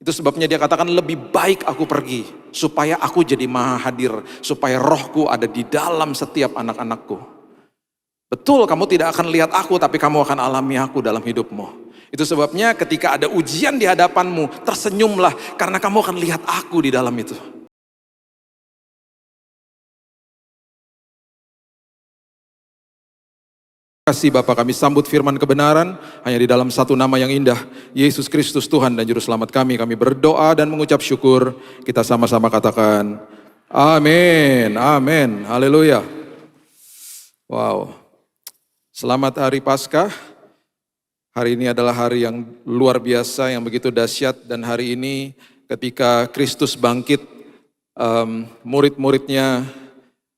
Itu sebabnya dia katakan lebih baik aku pergi, supaya aku jadi maha hadir, supaya rohku ada di dalam setiap anak-anakku. Betul, kamu tidak akan lihat aku, tapi kamu akan alami aku dalam hidupmu. Itu sebabnya ketika ada ujian di hadapanmu, tersenyumlah, karena kamu akan lihat aku di dalam itu. Terima kasih Bapak, kami sambut firman kebenaran hanya di dalam satu nama yang indah, Yesus Kristus Tuhan dan Juru Selamat kami. Kami berdoa dan mengucap syukur. Kita sama-sama katakan, amin, amin, haleluya. Wow, selamat hari Paskah. Hari ini adalah hari yang luar biasa, yang begitu dahsyat. Dan hari ini ketika Kristus bangkit, murid-muridnya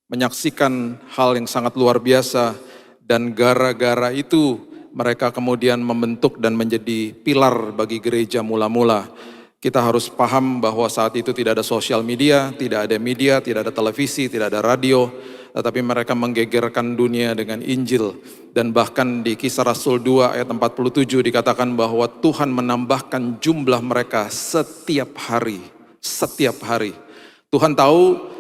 menyaksikan hal yang sangat luar biasa. Dan gara-gara itu mereka kemudian membentuk dan menjadi pilar bagi gereja mula-mula. Kita harus paham bahwa saat itu tidak ada sosial media, tidak ada televisi, tidak ada radio. Tetapi mereka menggegerkan dunia dengan Injil. Dan bahkan di Kisah Rasul 2 ayat 47 dikatakan bahwa Tuhan menambahkan jumlah mereka setiap hari. Setiap hari. Tuhan tahu,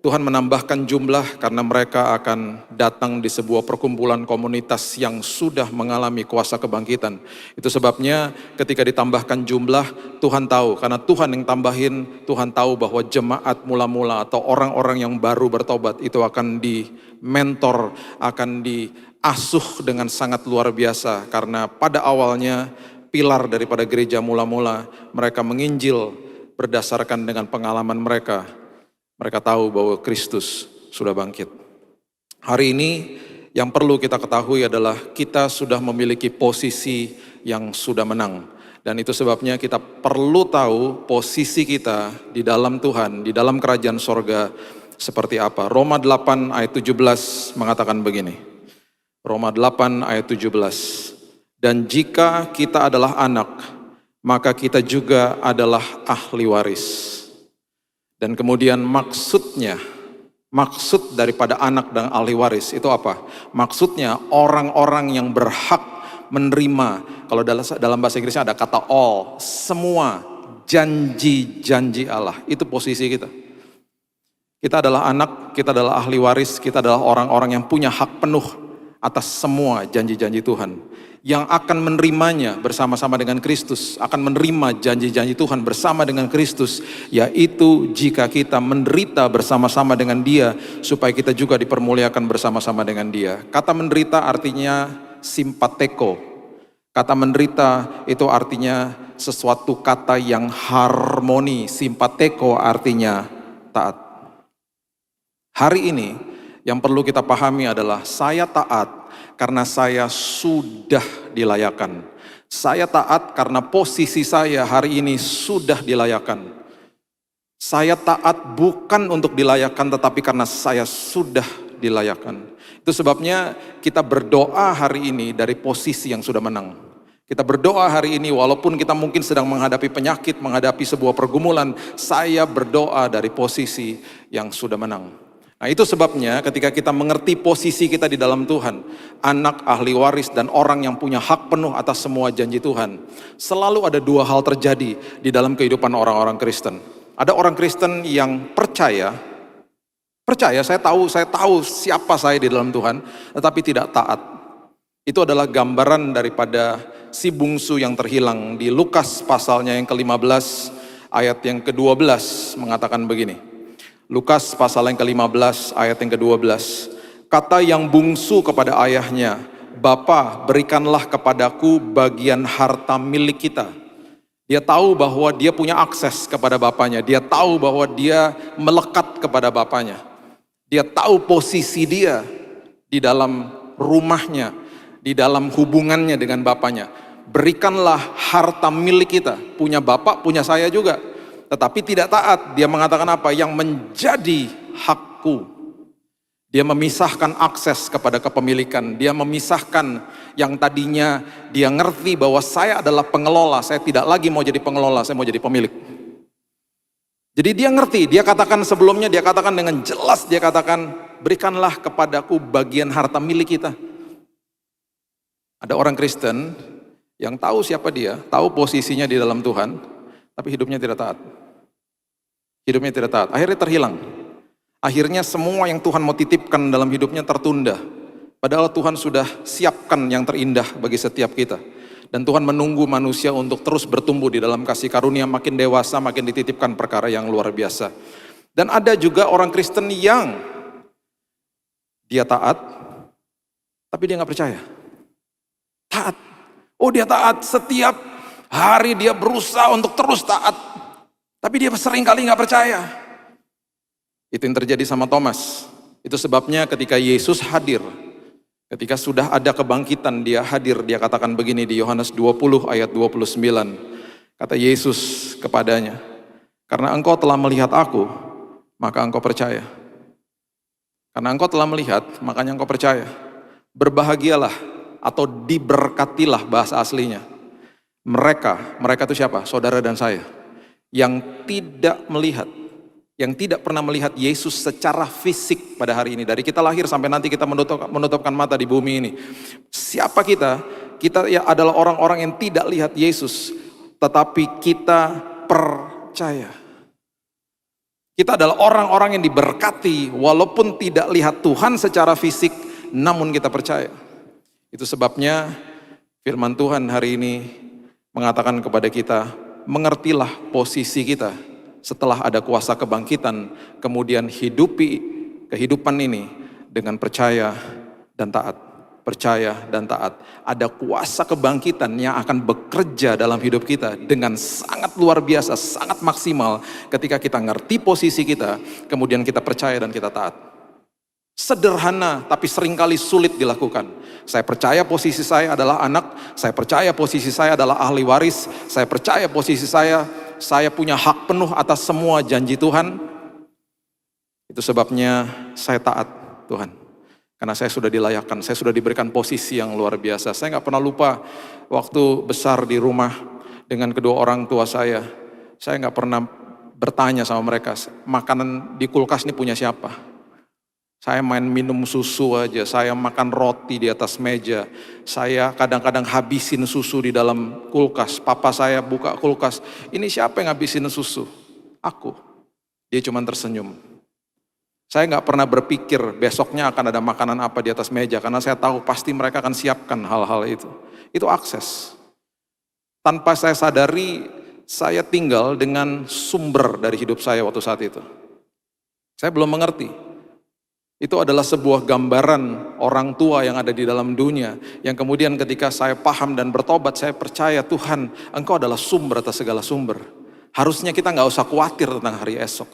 Tuhan menambahkan jumlah karena mereka akan datang di sebuah perkumpulan komunitas yang sudah mengalami kuasa kebangkitan. Itu sebabnya ketika ditambahkan jumlah, Tuhan tahu, karena Tuhan yang tambahin, Tuhan tahu bahwa jemaat mula-mula atau orang-orang yang baru bertobat itu akan di-mentor, akan diasuh dengan sangat luar biasa. Karena pada awalnya pilar daripada gereja mula-mula, mereka menginjil berdasarkan dengan pengalaman mereka. Mereka tahu bahwa Kristus sudah bangkit. Hari ini yang perlu kita ketahui adalah kita sudah memiliki posisi yang sudah menang. Dan itu sebabnya kita perlu tahu posisi kita di dalam Tuhan, di dalam kerajaan sorga seperti apa. Roma 8 ayat 17 mengatakan begini. Roma 8 ayat 17. Dan jika kita adalah anak, maka kita juga adalah ahli waris. Dan kemudian maksud daripada anak dan ahli waris itu apa? Maksudnya orang-orang yang berhak menerima, kalau dalam bahasa Inggrisnya ada kata all, semua janji-janji Allah. Itu posisi kita. Kita adalah anak, kita adalah ahli waris, kita adalah orang-orang yang punya hak penuh atas semua janji-janji Tuhan. Yang akan menerimanya bersama-sama dengan Kristus, akan menerima janji-janji Tuhan bersama dengan Kristus, yaitu jika kita menderita bersama-sama dengan Dia, supaya kita juga dipermuliakan bersama-sama dengan Dia. Kata menderita artinya simpateko. Kata menderita itu artinya sesuatu kata yang harmoni. Simpateko artinya taat. Hari ini yang perlu kita pahami adalah saya taat karena saya sudah dilayakan. Saya taat karena posisi saya hari ini sudah dilayakan. Saya taat bukan untuk dilayakan, tetapi karena saya sudah dilayakan. Itu sebabnya kita berdoa hari ini dari posisi yang sudah menang. Kita berdoa hari ini walaupun kita mungkin sedang menghadapi penyakit, menghadapi sebuah pergumulan, saya berdoa dari posisi yang sudah menang. Nah itu sebabnya ketika kita mengerti posisi kita di dalam Tuhan, anak, ahli waris, dan orang yang punya hak penuh atas semua janji Tuhan, selalu ada dua hal terjadi di dalam kehidupan orang-orang Kristen. Ada orang Kristen yang percaya saya tahu siapa saya di dalam Tuhan, tetapi tidak taat. Itu adalah gambaran daripada si bungsu yang terhilang. Di Lukas pasalnya yang ke-15 ayat yang ke-12 mengatakan begini. Lukas pasal yang ke-15 ayat yang ke-12. Kata yang bungsu kepada ayahnya, Bapa, berikanlah kepadaku bagian harta milik kita. Dia tahu bahwa dia punya akses kepada bapaknya. Dia tahu bahwa dia melekat kepada bapaknya. Dia tahu posisi dia di dalam rumahnya, di dalam hubungannya dengan bapaknya. Berikanlah harta milik kita. Punya bapak, punya saya juga. Tetapi tidak taat, dia mengatakan apa? Yang menjadi hakku. Dia memisahkan akses kepada kepemilikan. Dia memisahkan yang tadinya dia ngerti bahwa saya adalah pengelola. Saya tidak lagi mau jadi pengelola, saya mau jadi pemilik. Jadi dia ngerti, dia katakan sebelumnya, dia katakan dengan jelas, dia katakan berikanlah kepadaku bagian harta milik kita. Ada orang Kristen yang tahu siapa dia, tahu posisinya di dalam Tuhan, tapi hidupnya tidak taat. Hidupnya tidak taat, akhirnya terhilang. Akhirnya semua yang Tuhan mau titipkan dalam hidupnya tertunda. Padahal Tuhan sudah siapkan yang terindah bagi setiap kita. Dan Tuhan menunggu manusia untuk terus bertumbuh di dalam kasih karunia, makin dewasa, makin dititipkan perkara yang luar biasa. Dan ada juga orang Kristen yang dia taat, tapi dia nggak percaya. Taat, oh dia taat, setiap hari dia berusaha untuk terus taat, tapi dia sering kali nggak percaya. Itu yang terjadi sama Thomas. Itu sebabnya ketika Yesus hadir, ketika sudah ada kebangkitan, dia hadir, dia katakan begini di Yohanes 20 ayat 29. Kata Yesus kepadanya, karena engkau telah melihat aku, maka engkau percaya. Karena engkau telah melihat, makanya engkau percaya. Berbahagialah atau diberkatilah bahasa aslinya. Mereka itu siapa? Saudara dan saya. Yang tidak melihat, yang tidak pernah melihat Yesus secara fisik pada hari ini. Dari kita lahir sampai nanti kita menutupkan mata di bumi ini. Siapa kita? Kita ya adalah orang-orang yang tidak lihat Yesus, tetapi kita percaya. Kita adalah orang-orang yang diberkati walaupun tidak lihat Tuhan secara fisik, namun kita percaya. Itu sebabnya firman Tuhan hari ini mengatakan kepada kita, mengertilah posisi kita setelah ada kuasa kebangkitan, kemudian hidupi kehidupan ini dengan percaya dan taat. Percaya dan taat. Ada kuasa kebangkitan yang akan bekerja dalam hidup kita dengan sangat luar biasa, sangat maksimal ketika kita ngerti posisi kita, kemudian kita percaya dan kita taat. Sederhana tapi seringkali sulit dilakukan. Saya percaya posisi saya adalah anak, saya percaya posisi saya adalah ahli waris, saya percaya posisi saya punya hak penuh atas semua janji Tuhan. Itu sebabnya saya taat Tuhan. Karena saya sudah dilayakkan, saya sudah diberikan posisi yang luar biasa. Saya nggak pernah lupa waktu besar di rumah dengan kedua orang tua saya nggak pernah bertanya sama mereka, makanan di kulkas ini punya siapa? Saya main minum susu aja, saya makan roti di atas meja, saya kadang-kadang habisin susu di dalam kulkas. Papa saya buka kulkas, ini siapa yang habisin susu? Aku. Dia cuma tersenyum. Saya nggak pernah berpikir besoknya akan ada makanan apa di atas meja, karena saya tahu pasti mereka akan siapkan hal-hal itu. Itu akses. Tanpa saya sadari, saya tinggal dengan sumber dari hidup saya waktu saat itu. Saya belum mengerti. Itu adalah sebuah gambaran orang tua yang ada di dalam dunia, yang kemudian ketika saya paham dan bertobat, saya percaya Tuhan, Engkau adalah sumber atas segala sumber. Harusnya kita nggak usah khawatir tentang hari esok.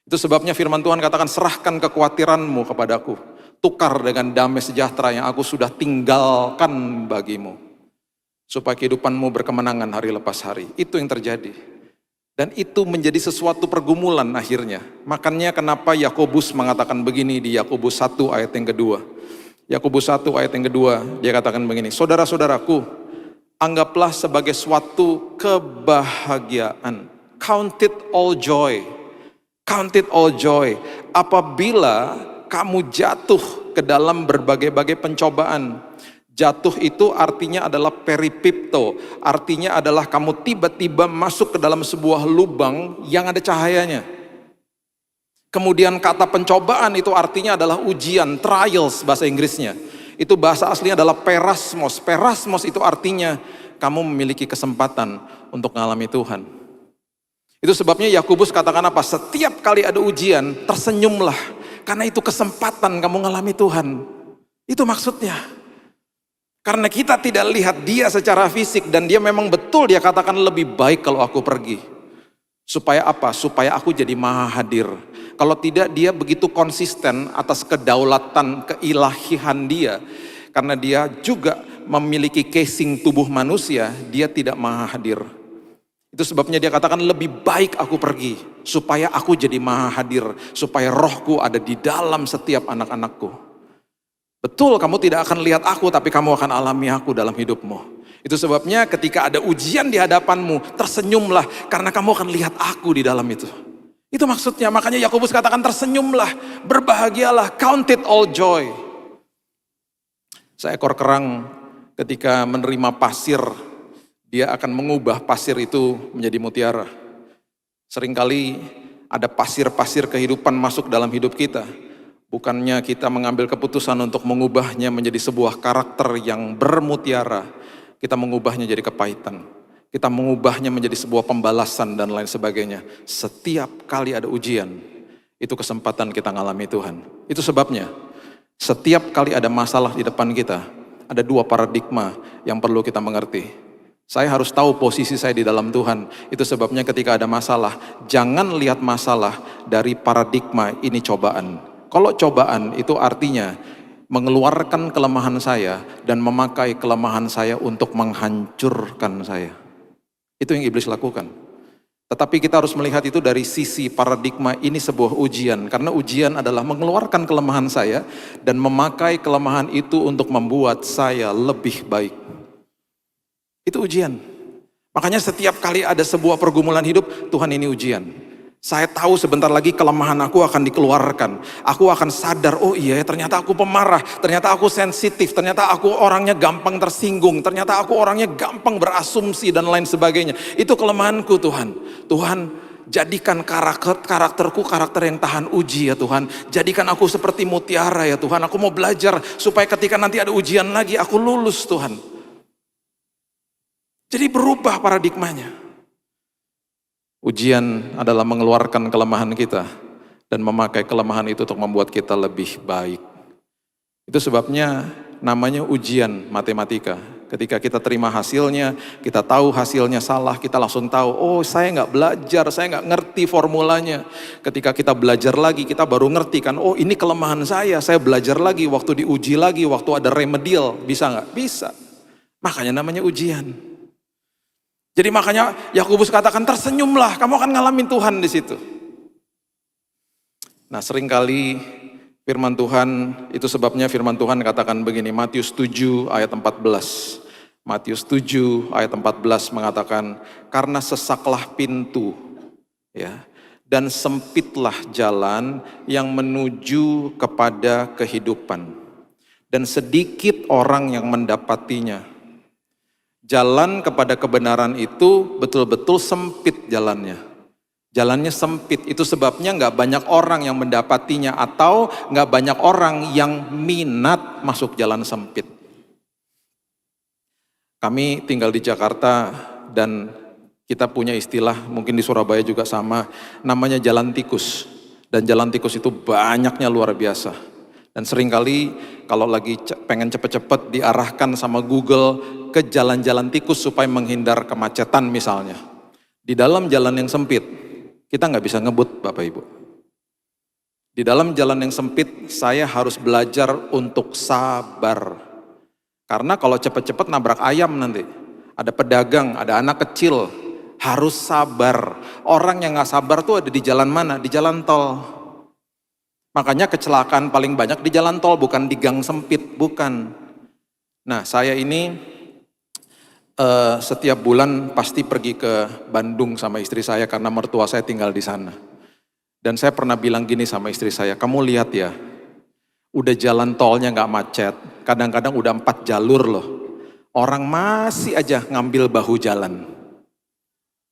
Itu sebabnya firman Tuhan katakan, serahkan kekhawatiranmu kepadaku, tukar dengan damai sejahtera yang aku sudah tinggalkan bagimu, supaya kehidupanmu berkemenangan hari lepas hari. Itu yang terjadi. Dan itu menjadi sesuatu pergumulan akhirnya. Makanya kenapa Yakobus mengatakan begini di Yakobus 1 ayat yang kedua. Yakobus 1 ayat yang kedua, dia katakan begini, saudara-saudaraku, anggaplah sebagai suatu kebahagiaan. Count it all joy. Count it all joy apabila kamu jatuh ke dalam berbagai-bagai pencobaan. Jatuh itu artinya adalah peripipto, artinya adalah kamu tiba-tiba masuk ke dalam sebuah lubang yang ada cahayanya. Kemudian kata pencobaan itu artinya adalah ujian, trials bahasa Inggrisnya. Itu bahasa aslinya adalah perasmos. Perasmos itu artinya kamu memiliki kesempatan untuk mengalami Tuhan. Itu sebabnya Yakobus katakan apa? Setiap kali ada ujian, tersenyumlah. Karena itu kesempatan kamu mengalami Tuhan. Itu maksudnya. Karena kita tidak lihat dia secara fisik, dan dia memang betul dia katakan lebih baik kalau aku pergi. Supaya apa? Supaya aku jadi maha hadir. Kalau tidak, dia begitu konsisten atas kedaulatan, keilahian dia. Karena dia juga memiliki casing tubuh manusia, dia tidak maha hadir. Itu sebabnya dia katakan lebih baik aku pergi, supaya aku jadi maha hadir, supaya rohku ada di dalam setiap anak-anakku. Betul, kamu tidak akan lihat aku, tapi kamu akan alami aku dalam hidupmu. Itu sebabnya ketika ada ujian di hadapanmu, tersenyumlah, karena kamu akan lihat aku di dalam itu. Itu maksudnya, makanya Yakobus katakan tersenyumlah, berbahagialah, count it all joy. Seekor kerang ketika menerima pasir Dia akan mengubah pasir itu menjadi mutiara. Seringkali ada pasir-pasir kehidupan masuk dalam hidup kita. Bukannya kita mengambil keputusan untuk mengubahnya menjadi sebuah karakter yang bermutiara, kita mengubahnya jadi kepahitan. Kita mengubahnya menjadi sebuah pembalasan dan lain sebagainya. Setiap kali ada ujian, itu kesempatan kita ngalami Tuhan. Itu sebabnya, setiap kali ada masalah di depan kita, ada dua paradigma yang perlu kita mengerti. Saya harus tahu posisi saya di dalam Tuhan. Itu sebabnya ketika ada masalah, jangan lihat masalah dari paradigma ini cobaan. Kalau cobaan itu artinya mengeluarkan kelemahan saya dan memakai kelemahan saya untuk menghancurkan saya. Itu yang iblis lakukan. Tetapi kita harus melihat itu dari sisi paradigma ini sebuah ujian. Karena ujian adalah mengeluarkan kelemahan saya dan memakai kelemahan itu untuk membuat saya lebih baik. Itu ujian. Makanya setiap kali ada sebuah pergumulan hidup, Tuhan ini ujian. Saya tahu sebentar lagi kelemahan aku akan dikeluarkan. Aku akan sadar, oh iya ternyata aku pemarah, ternyata aku sensitif, ternyata aku orangnya gampang tersinggung, ternyata aku orangnya gampang berasumsi dan lain sebagainya. Itu kelemahanku Tuhan. Tuhan, jadikan karakterku karakter yang tahan uji ya Tuhan. Jadikan aku seperti mutiara ya Tuhan. Aku mau belajar supaya ketika nanti ada ujian lagi aku lulus Tuhan. Jadi berubah paradigmanya. Ujian adalah mengeluarkan kelemahan kita dan memakai kelemahan itu untuk membuat kita lebih baik. Itu sebabnya namanya ujian matematika. Ketika kita terima hasilnya, kita tahu hasilnya salah, kita langsung tahu, oh saya nggak belajar, saya nggak ngerti formulanya. Ketika kita belajar lagi, kita baru ngerti kan, oh ini kelemahan saya belajar lagi, waktu diuji lagi, waktu ada remedial, bisa nggak? Bisa. Makanya namanya ujian. Jadi makanya Yakobus katakan tersenyumlah, kamu akan ngalamin Tuhan di situ. Nah seringkali firman Tuhan, itu sebabnya firman Tuhan katakan begini, Matius 7 ayat 14. Matius 7 ayat 14 mengatakan, karena sesaklah pintu, ya, dan sempitlah jalan yang menuju kepada kehidupan, dan sedikit orang yang mendapatinya. Jalan kepada kebenaran itu betul-betul sempit jalannya. Jalannya sempit, itu sebabnya nggak banyak orang yang mendapatinya atau nggak banyak orang yang minat masuk jalan sempit. Kami tinggal di Jakarta dan kita punya istilah, mungkin di Surabaya juga sama, namanya jalan tikus. Dan jalan tikus itu banyaknya luar biasa. Dan seringkali kalau lagi pengen cepet-cepet diarahkan sama Google ke jalan-jalan tikus supaya menghindar kemacetan misalnya. Di dalam jalan yang sempit, kita nggak bisa ngebut Bapak Ibu. Di dalam jalan yang sempit, saya harus belajar untuk sabar. Karena kalau cepet-cepet nabrak ayam nanti. Ada pedagang, ada anak kecil, harus sabar. Orang yang nggak sabar tuh ada di jalan mana? Di jalan tol. Makanya kecelakaan paling banyak di jalan tol, bukan di gang sempit, bukan. Nah saya ini setiap bulan pasti pergi ke Bandung sama istri saya karena mertua saya tinggal di sana. Dan saya pernah bilang gini sama istri saya, kamu lihat ya, udah jalan tolnya gak macet, kadang-kadang udah 4 jalur loh. Orang masih aja ngambil bahu jalan.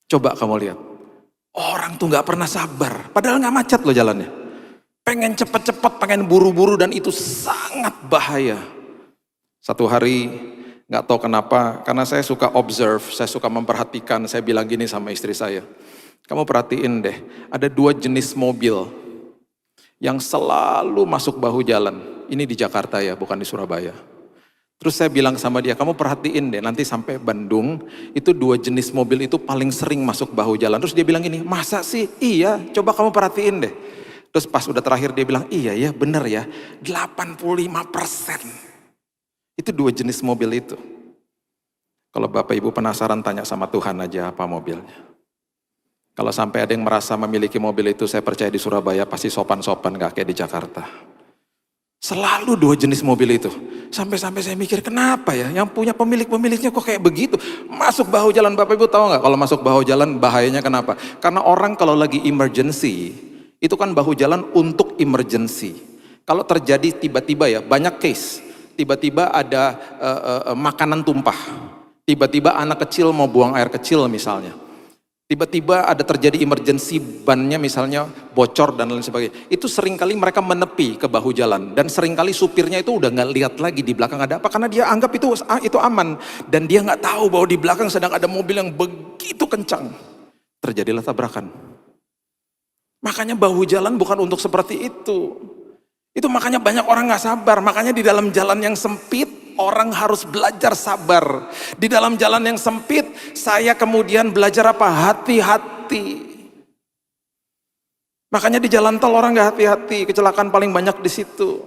Coba kamu lihat, orang tuh gak pernah sabar, padahal gak macet loh jalannya. Pengen cepet-cepet, pengen buru-buru dan itu sangat bahaya. Satu hari gak tahu kenapa, karena saya suka observe, saya suka memperhatikan, saya bilang gini sama istri saya. Kamu perhatiin deh, ada 2 jenis mobil yang selalu masuk bahu jalan. Ini di Jakarta ya, bukan di Surabaya. Terus saya bilang sama dia, kamu perhatiin deh, nanti sampai Bandung, itu 2 jenis mobil itu paling sering masuk bahu jalan. Terus dia bilang gini, masa sih? Iya, coba kamu perhatiin deh. Terus pas udah terakhir dia bilang, iya ya bener ya, 85%. Itu 2 jenis mobil itu. Kalau Bapak Ibu penasaran tanya sama Tuhan aja apa mobilnya. Kalau sampai ada yang merasa memiliki mobil itu, saya percaya di Surabaya pasti sopan-sopan gak kayak di Jakarta. Selalu 2 jenis mobil itu. Sampai-sampai saya mikir kenapa ya, yang punya pemiliknya kok kayak begitu. Masuk bahu jalan, Bapak Ibu tahu gak kalau masuk bahu jalan bahayanya kenapa? Karena orang kalau lagi emergency, itu kan bahu jalan untuk emergency. Kalau terjadi tiba-tiba ya, banyak case. Tiba-tiba ada makanan tumpah. Tiba-tiba anak kecil mau buang air kecil misalnya. Tiba-tiba ada terjadi emergency, bannya misalnya bocor dan lain sebagainya. Itu seringkali mereka menepi ke bahu jalan. Dan seringkali supirnya itu udah nggak lihat lagi di belakang ada apa. Karena dia anggap itu aman. Dan dia nggak tahu bahwa di belakang sedang ada mobil yang begitu kencang. Terjadilah tabrakan. Makanya bahu jalan bukan untuk seperti itu. Itu makanya banyak orang nggak sabar. Makanya di dalam jalan yang sempit, orang harus belajar sabar. Di dalam jalan yang sempit, saya kemudian belajar apa? Hati-hati. Makanya di jalan tol orang nggak hati-hati, kecelakaan paling banyak di situ.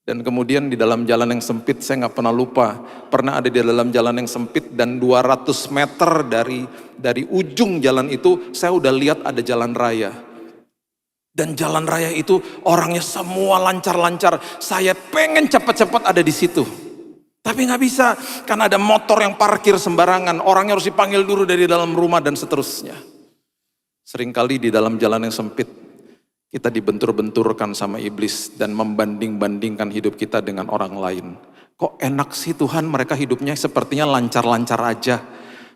Dan kemudian di dalam jalan yang sempit, saya nggak pernah lupa, pernah ada di dalam jalan yang sempit dan 200 meter dari ujung jalan itu, saya udah lihat ada jalan raya. Dan jalan raya itu orangnya semua lancar-lancar. Saya pengen cepat-cepat ada di situ. Tapi nggak bisa, karena ada motor yang parkir sembarangan. Orangnya harus dipanggil dulu dari dalam rumah dan seterusnya. Seringkali di dalam jalan yang sempit, kita dibentur-benturkan sama iblis dan membanding-bandingkan hidup kita dengan orang lain. Kok enak sih Tuhan, mereka hidupnya sepertinya lancar-lancar aja.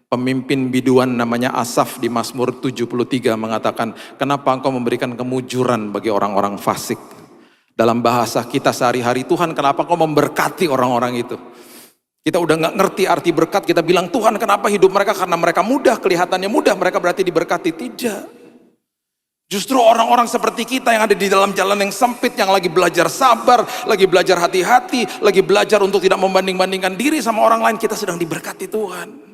Pemimpin biduan namanya Asaf di Mazmur 73 mengatakan, kenapa engkau memberikan kemujuran bagi orang-orang fasik? Dalam bahasa kita sehari-hari, Tuhan kenapa engkau memberkati orang-orang itu? Kita udah gak ngerti arti berkat, kita bilang Tuhan kenapa hidup mereka, karena mereka mudah, kelihatannya mudah, mereka berarti diberkati. Tidak. Justru orang-orang seperti kita yang ada di dalam jalan yang sempit, yang lagi belajar sabar, lagi belajar hati-hati, lagi belajar untuk tidak membanding-bandingkan diri sama orang lain, kita sedang diberkati Tuhan.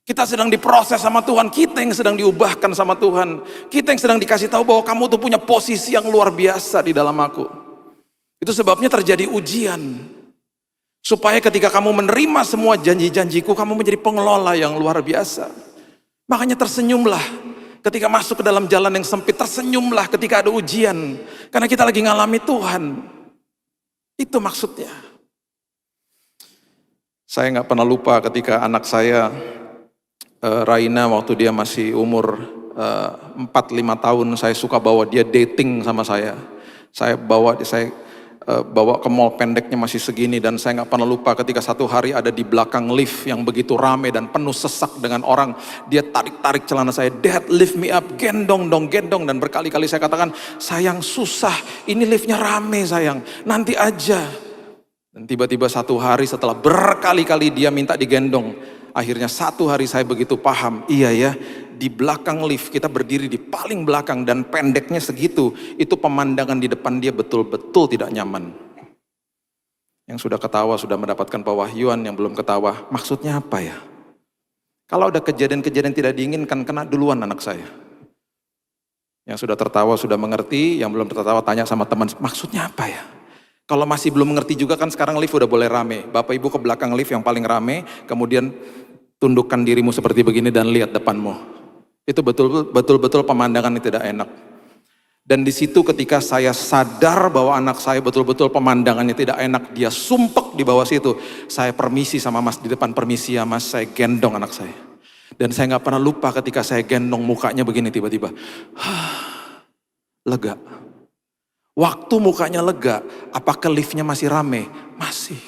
Kita sedang diproses sama Tuhan, kita yang sedang diubahkan sama Tuhan. Kita yang sedang dikasih tahu bahwa kamu tuh punya posisi yang luar biasa di dalam aku. Itu sebabnya terjadi ujian. Supaya ketika kamu menerima semua janji-janjiku, kamu menjadi pengelola yang luar biasa. Makanya tersenyumlah ketika masuk ke dalam jalan yang sempit, tersenyumlah ketika ada ujian. Karena kita lagi ngalami Tuhan. Itu maksudnya. Saya nggak pernah lupa ketika anak saya, Raina, waktu dia masih umur 4-5 tahun, saya suka bawa dia dating sama saya. Saya bawa ke mall, pendeknya masih segini, dan saya nggak pernah lupa ketika satu hari ada di belakang lift yang begitu rame dan penuh sesak dengan orang. Dia tarik-tarik celana saya, Dad lift me up, gendong dong, gendong. Dan berkali-kali saya katakan, sayang susah, ini liftnya rame sayang, nanti aja. Dan tiba-tiba satu hari setelah berkali-kali dia minta digendong, akhirnya satu hari saya begitu paham, iya ya, di belakang lift, kita berdiri di paling belakang dan pendeknya segitu, itu pemandangan di depan dia betul-betul tidak nyaman. Yang sudah ketawa sudah mendapatkan pewahyuan, yang belum ketawa, maksudnya apa ya? Kalau ada kejadian-kejadian tidak diinginkan, kena duluan anak saya. Yang sudah tertawa sudah mengerti, yang belum tertawa tanya sama teman, maksudnya apa ya? Kalau masih belum mengerti juga kan sekarang lift udah boleh rame. Bapak ibu ke belakang lift yang paling rame, kemudian tundukkan dirimu seperti begini dan lihat depanmu. Itu betul-betul pemandangan yang tidak enak. Dan di situ ketika saya sadar bahwa anak saya betul-betul pemandangannya tidak enak, dia sumpek di bawah situ. Saya permisi sama mas di depan, permisi ya mas, saya gendong anak saya. Dan saya nggak pernah lupa ketika saya gendong, mukanya begini tiba-tiba, lega. Waktu mukanya lega, apakah liftnya masih rame? Masih.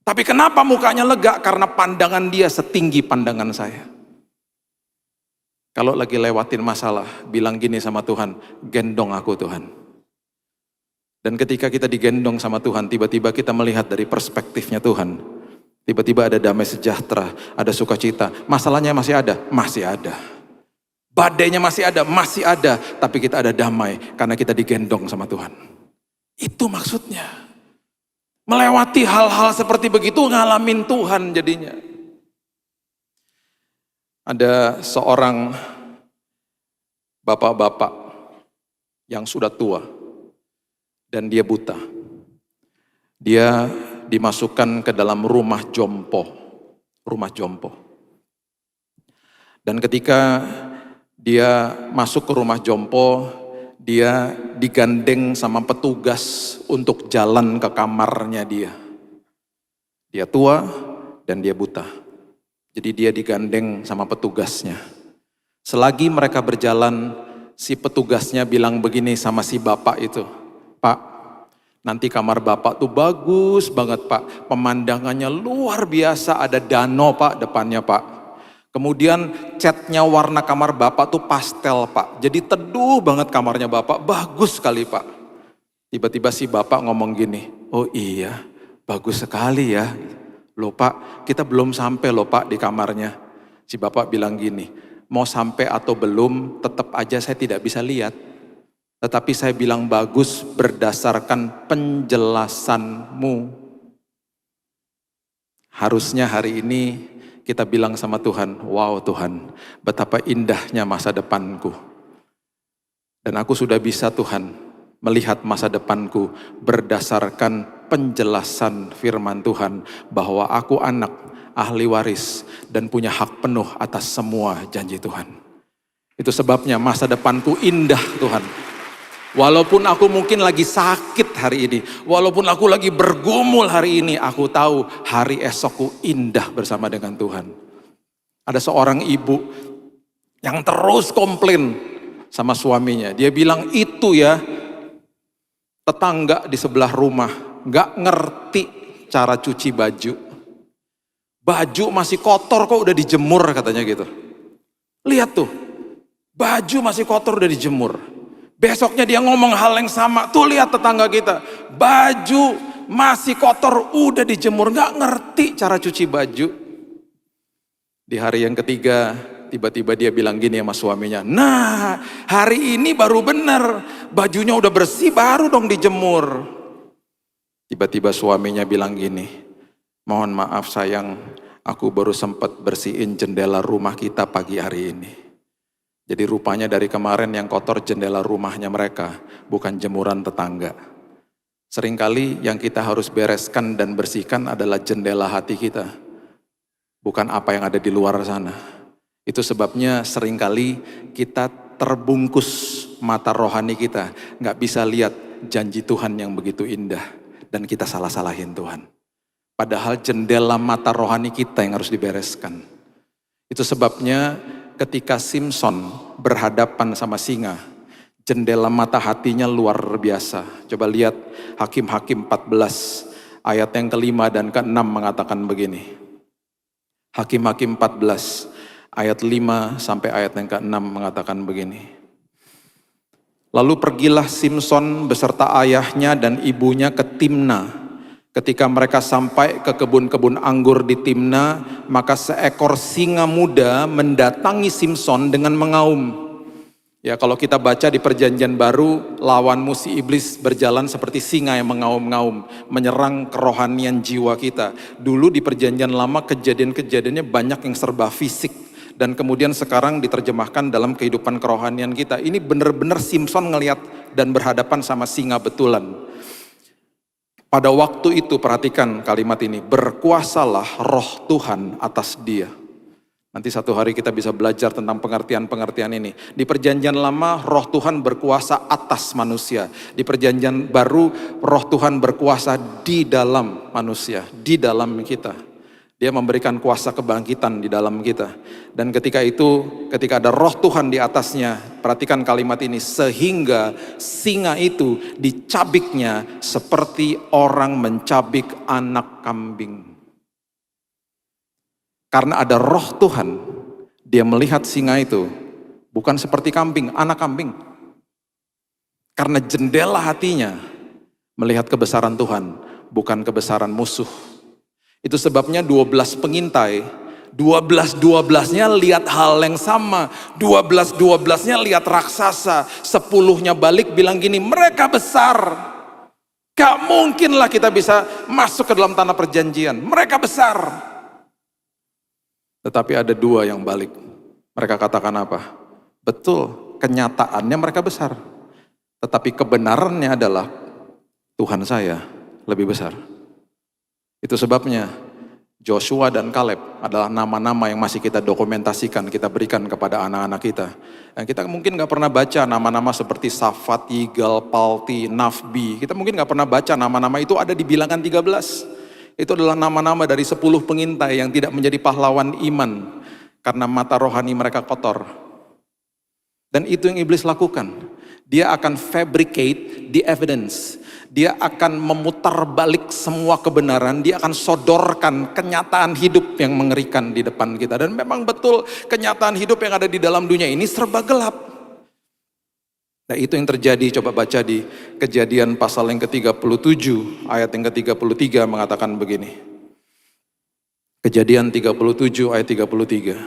Tapi kenapa mukanya lega? Karena pandangan dia setinggi pandangan saya. Kalau lagi lewatin masalah, bilang gini sama Tuhan, gendong aku Tuhan. Dan ketika kita digendong sama Tuhan, tiba-tiba kita melihat dari perspektifnya Tuhan. Tiba-tiba ada damai sejahtera, ada sukacita. Masalahnya masih ada? Masih ada. Badainya masih ada, tapi kita ada damai karena kita digendong sama Tuhan. Itu maksudnya. Melewati hal-hal seperti begitu, ngalamin Tuhan jadinya. Ada seorang bapak-bapak yang sudah tua dan dia buta. Dia dimasukkan ke dalam rumah jompo. Dan ketika dia masuk ke rumah jompo, dia digandeng sama petugas untuk jalan ke kamarnya dia. Dia tua dan dia buta. Jadi dia digandeng sama petugasnya. Selagi mereka berjalan, si petugasnya bilang begini sama si bapak itu, Pak, Nanti kamar Bapak tuh bagus banget Pak, pemandangannya luar biasa, ada danau Pak depannya Pak. Kemudian catnya warna kamar Bapak tuh pastel Pak, jadi teduh banget kamarnya Bapak, bagus sekali Pak. Tiba-tiba si Bapak ngomong gini, oh iya bagus sekali ya. Loh Pak, kita belum sampai loh Pak di kamarnya. Si Bapak bilang gini, mau sampai atau belum tetap aja saya tidak bisa lihat. Tetapi saya bilang bagus berdasarkan penjelasanmu. Harusnya hari ini kita bilang sama Tuhan, wow Tuhan, betapa indahnya masa depanku. Dan aku sudah bisa Tuhan melihat masa depanku berdasarkan penjelasan firman Tuhan bahwa aku anak ahli waris dan punya hak penuh atas semua janji Tuhan. Itu sebabnya masa depanku indah Tuhan. Walaupun aku mungkin lagi sakit hari ini, walaupun aku lagi bergumul hari ini, aku tahu hari esokku indah bersama dengan Tuhan. Ada seorang ibu yang terus komplain sama suaminya. Dia bilang itu ya, tetangga di sebelah rumah gak ngerti cara cuci baju. Baju masih kotor kok udah dijemur katanya gitu. Lihat tuh, baju masih kotor udah dijemur. Besoknya dia ngomong hal yang sama. Tuh lihat tetangga kita, baju masih kotor udah dijemur, gak ngerti cara cuci baju. Di hari yang ketiga tiba-tiba dia bilang gini sama suaminya, nah hari ini baru bener, bajunya udah bersih baru dong dijemur. Tiba-tiba suaminya bilang gini, mohon maaf sayang, aku baru sempat bersihin jendela rumah kita pagi hari ini. Jadi rupanya dari kemarin yang kotor jendela rumahnya mereka, bukan jemuran tetangga. Seringkali yang kita harus bereskan dan bersihkan adalah jendela hati kita, bukan apa yang ada di luar sana. Itu sebabnya seringkali kita terbungkus mata rohani kita, nggak bisa lihat janji Tuhan yang begitu indah, dan kita salah-salahin Tuhan. Padahal jendela mata rohani kita yang harus dibereskan. Itu sebabnya ketika Simson berhadapan sama singa, jendela mata hatinya luar biasa. Coba lihat Hakim-Hakim 14 ayat yang ke-5 dan ke-6 mengatakan begini. Hakim-Hakim 14 ayat 5 sampai ayat yang ke-6 mengatakan begini. Lalu pergilah Simson beserta ayahnya dan ibunya ke Timna. Ketika mereka sampai ke kebun-kebun anggur di Timna, maka seekor singa muda mendatangi Simson dengan mengaum. Ya, kalau kita baca di Perjanjian Baru, lawanmu si iblis berjalan seperti singa yang mengaum-ngaum, menyerang kerohanian jiwa kita. Dulu di Perjanjian Lama kejadian-kejadiannya banyak yang serba fisik, dan kemudian sekarang diterjemahkan dalam kehidupan kerohanian kita. Ini benar-benar Simson ngelihat dan berhadapan sama singa betulan. Pada waktu itu, perhatikan kalimat ini, berkuasalah roh Tuhan atas dia. Nanti satu hari kita bisa belajar tentang pengertian-pengertian ini. Di Perjanjian Lama, roh Tuhan berkuasa atas manusia. Di Perjanjian Baru, roh Tuhan berkuasa di dalam manusia, di dalam kita. Dia memberikan kuasa kebangkitan di dalam kita. Dan ketika itu, ketika ada roh Tuhan di atasnya, perhatikan kalimat ini, sehingga singa itu dicabiknya seperti orang mencabik anak kambing. Karena ada roh Tuhan, dia melihat singa itu bukan seperti kambing, anak kambing. Karena jendela hatinya melihat kebesaran Tuhan, bukan kebesaran musuh. Itu sebabnya 12 pengintai, 12-12-nya lihat hal yang sama, 12-12-nya lihat raksasa, 10-nya balik bilang gini, mereka besar, gak mungkinlah kita bisa masuk ke dalam tanah perjanjian, mereka besar. Tetapi ada 2 yang balik, mereka katakan apa? Betul, kenyataannya mereka besar, tetapi kebenarannya adalah Tuhan saya lebih besar. Itu sebabnya Joshua dan Kaleb adalah nama-nama yang masih kita dokumentasikan, kita berikan kepada anak-anak kita. Dan kita mungkin gak pernah baca nama-nama seperti Safat, Yigal, Palti, Nafbi. Kita mungkin gak pernah baca nama-nama itu ada di Bilangan 13. Itu adalah nama-nama dari 10 pengintai yang tidak menjadi pahlawan iman karena mata rohani mereka kotor. Dan itu yang iblis lakukan. Dia akan fabricate the evidence. Dia akan memutar balik semua kebenaran, dia akan sodorkan kenyataan hidup yang mengerikan di depan kita. Dan memang betul kenyataan hidup yang ada di dalam dunia ini serba gelap. Nah itu yang terjadi, coba baca di Kejadian pasal yang ke-37, ayat yang ke-33 mengatakan begini. Kejadian 37 ayat 33.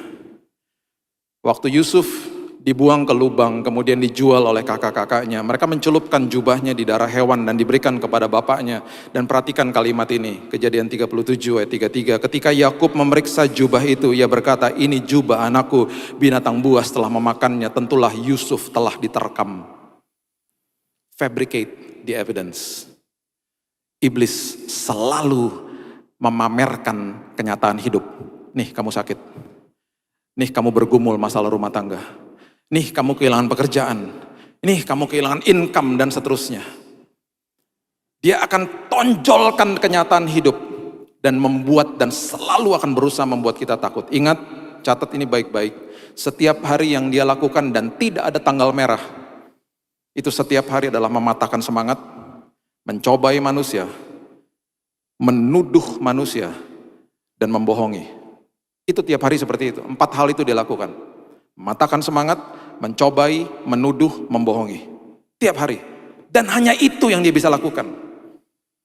Waktu Yusuf dibuang ke lubang, kemudian dijual oleh kakak-kakaknya. Mereka mencelupkan jubahnya di darah hewan dan diberikan kepada bapaknya. Dan perhatikan kalimat ini, Kejadian 37 ayat 33. Ketika Yakub memeriksa jubah itu, ia berkata, ini jubah anakku, binatang buas telah memakannya, tentulah Yusuf telah diterkam. Fabricate the evidence. Iblis selalu memamerkan kenyataan hidup. Nih kamu sakit. Nih kamu bergumul masalah rumah tangga. Nih kamu kehilangan pekerjaan. Nih kamu kehilangan income dan seterusnya. Dia akan tonjolkan kenyataan hidup dan membuat dan selalu akan berusaha membuat kita takut. Ingat, catat ini baik-baik. Setiap hari yang dia lakukan dan tidak ada tanggal merah, itu setiap hari adalah mematahkan semangat, mencobai manusia, menuduh manusia, dan membohongi. Itu tiap hari seperti itu. 4 hal itu dia lakukan. Mematahkan semangat, mencobai, menuduh, membohongi. Tiap hari. Dan hanya itu yang dia bisa lakukan.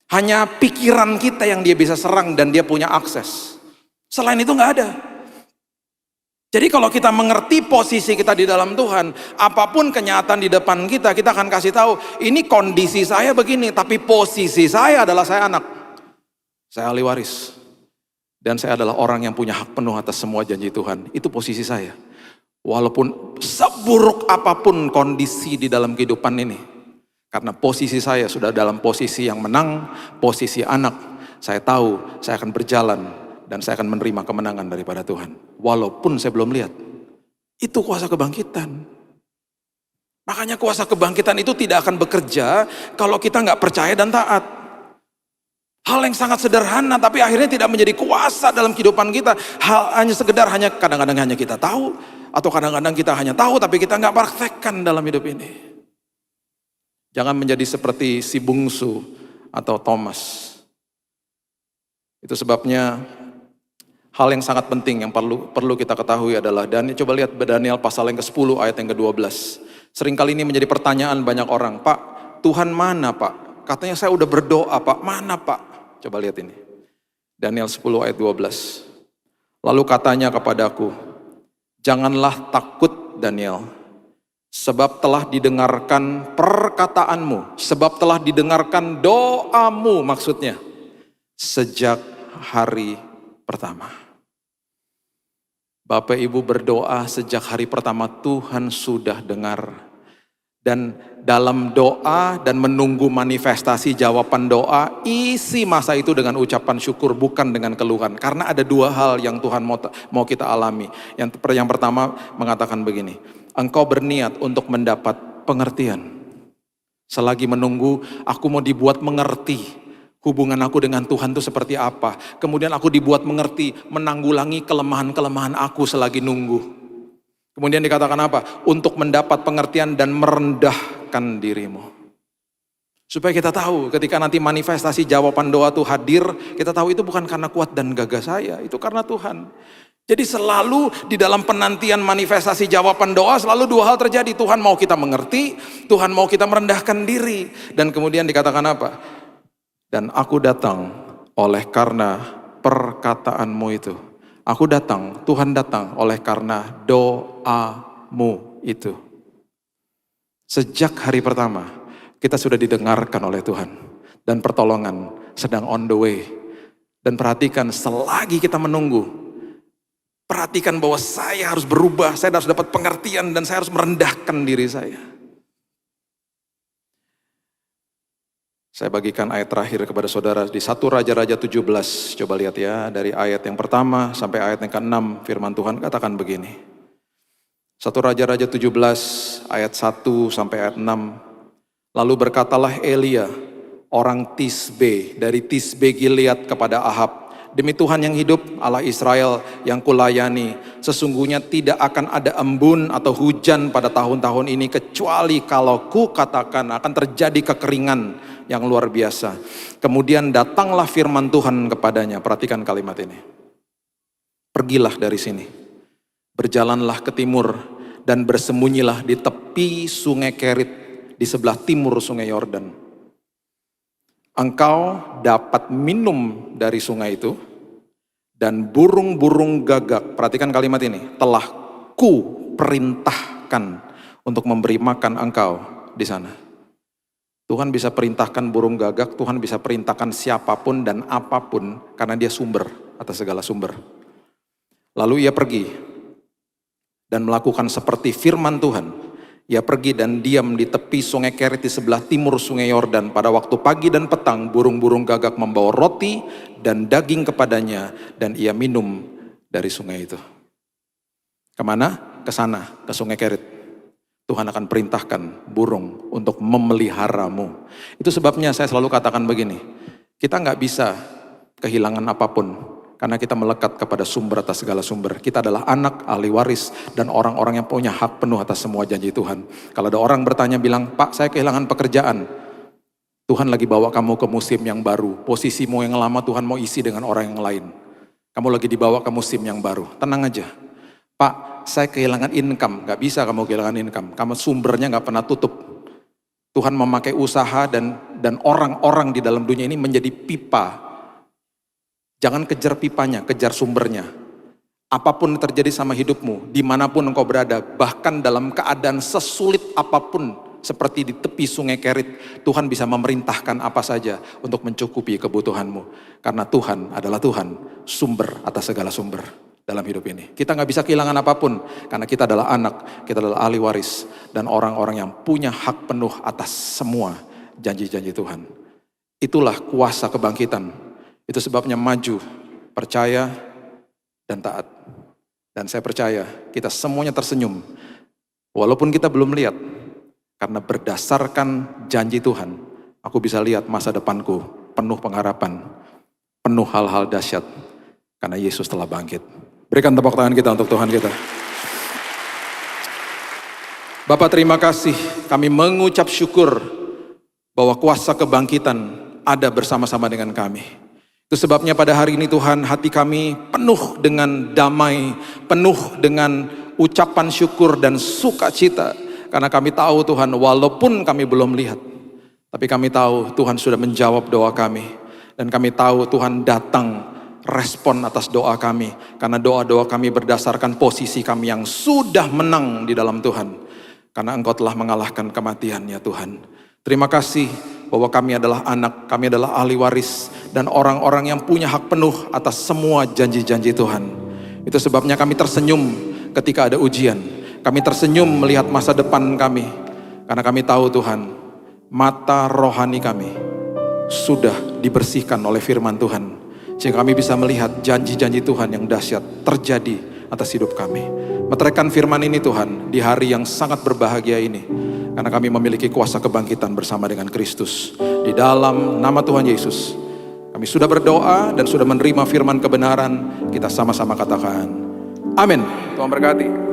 Hanya pikiran kita yang dia bisa serang dan dia punya akses. Selain itu nggak ada. Jadi kalau kita mengerti posisi kita di dalam Tuhan, apapun kenyataan di depan kita, kita akan kasih tahu, ini kondisi saya begini, tapi posisi saya adalah saya anak. Saya ahli waris. Dan saya adalah orang yang punya hak penuh atas semua janji Tuhan. Itu posisi saya. Walaupun seburuk apapun kondisi di dalam kehidupan ini. Karena posisi saya sudah dalam posisi yang menang, posisi anak. Saya tahu saya akan berjalan dan saya akan menerima kemenangan daripada Tuhan. Walaupun saya belum lihat. Itu kuasa kebangkitan. Makanya kuasa kebangkitan itu tidak akan bekerja kalau kita nggak percaya dan taat. Hal yang sangat sederhana tapi akhirnya tidak menjadi kuasa dalam kehidupan kita. Hanya sekedar kadang-kadang hanya kita tahu. Atau kadang-kadang kita hanya tahu tapi kita nggak praktekkan dalam hidup ini. Jangan menjadi seperti si bungsu atau Thomas. Itu sebabnya hal yang sangat penting yang perlu kita ketahui adalah, dan coba lihat Daniel pasal yang ke-10 ayat yang ke-12. Seringkali ini menjadi pertanyaan banyak orang, Pak, Tuhan mana Pak? Katanya saya udah berdoa Pak, mana Pak? Coba lihat ini. Daniel 10 ayat 12. Lalu katanya kepadaku, janganlah takut Daniel, sebab telah didengarkan perkataanmu, sebab telah didengarkan doamu, maksudnya sejak hari pertama. Bapak Ibu berdoa sejak hari pertama, Tuhan sudah dengar. Dan dalam doa dan menunggu manifestasi jawaban doa, isi masa itu dengan ucapan syukur, bukan dengan keluhan. Karena ada 2 hal yang Tuhan mau kita alami. Yang pertama mengatakan begini, engkau berniat untuk mendapat pengertian. Selagi menunggu, aku mau dibuat mengerti hubungan aku dengan Tuhan itu seperti apa. Kemudian aku dibuat mengerti, menanggulangi kelemahan-kelemahan aku selagi nunggu. Kemudian dikatakan apa? Untuk mendapat pengertian dan merendahkan dirimu. Supaya kita tahu ketika nanti manifestasi jawaban doa itu hadir, kita tahu itu bukan karena kuat dan gagah saya, itu karena Tuhan. Jadi selalu di dalam penantian manifestasi jawaban doa, selalu 2 hal terjadi. Tuhan mau kita mengerti, Tuhan mau kita merendahkan diri. Dan kemudian dikatakan apa? Dan aku datang oleh karena perkataanmu itu. Aku datang, Tuhan datang oleh karena doamu itu. Sejak hari pertama, kita sudah didengarkan oleh Tuhan. Dan pertolongan sedang on the way. Dan perhatikan, selagi kita menunggu, perhatikan bahwa saya harus berubah, saya harus dapat pengertian, dan saya harus merendahkan diri saya. Saya bagikan ayat terakhir kepada saudara di 1 Raja-Raja 17. Coba lihat ya, dari ayat yang pertama sampai ayat yang ke-6, firman Tuhan katakan begini. 1 Raja-Raja 17 ayat 1 sampai ayat 6. Lalu berkatalah Elia, orang Tisbe, dari Tisbe Gilead kepada Ahab, demi Tuhan yang hidup, Allah Israel yang kulayani, sesungguhnya tidak akan ada embun atau hujan pada tahun-tahun ini, kecuali kalau ku katakan akan terjadi kekeringan yang luar biasa. Kemudian datanglah firman Tuhan kepadanya. Perhatikan kalimat ini. Pergilah dari sini, berjalanlah ke timur, dan bersembunyilah di tepi sungai Kerit, di sebelah timur sungai Yordan. Engkau dapat minum dari sungai itu, dan burung-burung gagak, perhatikan kalimat ini, telah ku perintahkan untuk memberi makan engkau di sana. Tuhan bisa perintahkan burung gagak, Tuhan bisa perintahkan siapapun dan apapun, karena dia sumber atas segala sumber. Lalu ia pergi dan melakukan seperti firman Tuhan. Ia pergi dan diam di tepi sungai Kerit di sebelah timur sungai Yordan. Pada waktu pagi dan petang, burung-burung gagak membawa roti dan daging kepadanya, dan ia minum dari sungai itu. Kemana? Ke sana, ke sungai Kerit. Tuhan akan perintahkan burung untuk memeliharamu. Itu sebabnya saya selalu katakan begini, kita nggak bisa kehilangan apapun, karena kita melekat kepada sumber atas segala sumber. Kita adalah anak, ahli waris, dan orang-orang yang punya hak penuh atas semua janji Tuhan. Kalau ada orang bertanya bilang, Pak, saya kehilangan pekerjaan. Tuhan lagi bawa kamu ke musim yang baru. Posisimu yang lama Tuhan mau isi dengan orang yang lain. Kamu lagi dibawa ke musim yang baru. Tenang aja. Pak, saya kehilangan income. Gak bisa kamu kehilangan income. Kamu sumbernya gak pernah tutup. Tuhan memakai usaha dan orang-orang di dalam dunia ini menjadi pipa. Jangan kejar pipanya, kejar sumbernya. Apapun yang terjadi sama hidupmu, dimanapun engkau berada, bahkan dalam keadaan sesulit apapun, seperti di tepi sungai Kerit, Tuhan bisa memerintahkan apa saja untuk mencukupi kebutuhanmu. Karena Tuhan adalah Tuhan, sumber atas segala sumber dalam hidup ini. Kita gak bisa kehilangan apapun, karena kita adalah anak, kita adalah ahli waris, dan orang-orang yang punya hak penuh atas semua janji-janji Tuhan. Itulah kuasa kebangkitan. Itu sebabnya maju, percaya, dan taat. Dan saya percaya kita semuanya tersenyum. Walaupun kita belum lihat. Karena berdasarkan janji Tuhan, aku bisa lihat masa depanku penuh pengharapan, penuh hal-hal dahsyat. Karena Yesus telah bangkit. Berikan tepuk tangan kita untuk Tuhan kita. Bapak, terima kasih. Kami mengucap syukur bahwa kuasa kebangkitan ada bersama-sama dengan kami. Itu sebabnya pada hari ini Tuhan, hati kami penuh dengan damai, penuh dengan ucapan syukur dan sukacita. Karena kami tahu Tuhan, walaupun kami belum lihat, tapi kami tahu Tuhan sudah menjawab doa kami. Dan kami tahu Tuhan datang respon atas doa kami. Karena doa-doa kami berdasarkan posisi kami yang sudah menang di dalam Tuhan. Karena Engkau telah mengalahkan kematian ya Tuhan. Terima kasih bahwa kami adalah anak, kami adalah ahli waris, dan orang-orang yang punya hak penuh atas semua janji-janji Tuhan. Itu sebabnya kami tersenyum ketika ada ujian. Kami tersenyum melihat masa depan kami. Karena kami tahu Tuhan, mata rohani kami sudah dibersihkan oleh firman Tuhan. Sehingga kami bisa melihat janji-janji Tuhan yang dahsyat terjadi atas hidup kami. Meteraikan firman ini Tuhan, di hari yang sangat berbahagia ini. Karena kami memiliki kuasa kebangkitan bersama dengan Kristus. Di dalam nama Tuhan Yesus, kami sudah berdoa dan sudah menerima firman kebenaran. Kita sama-sama katakan, amin. Tuhan berkati.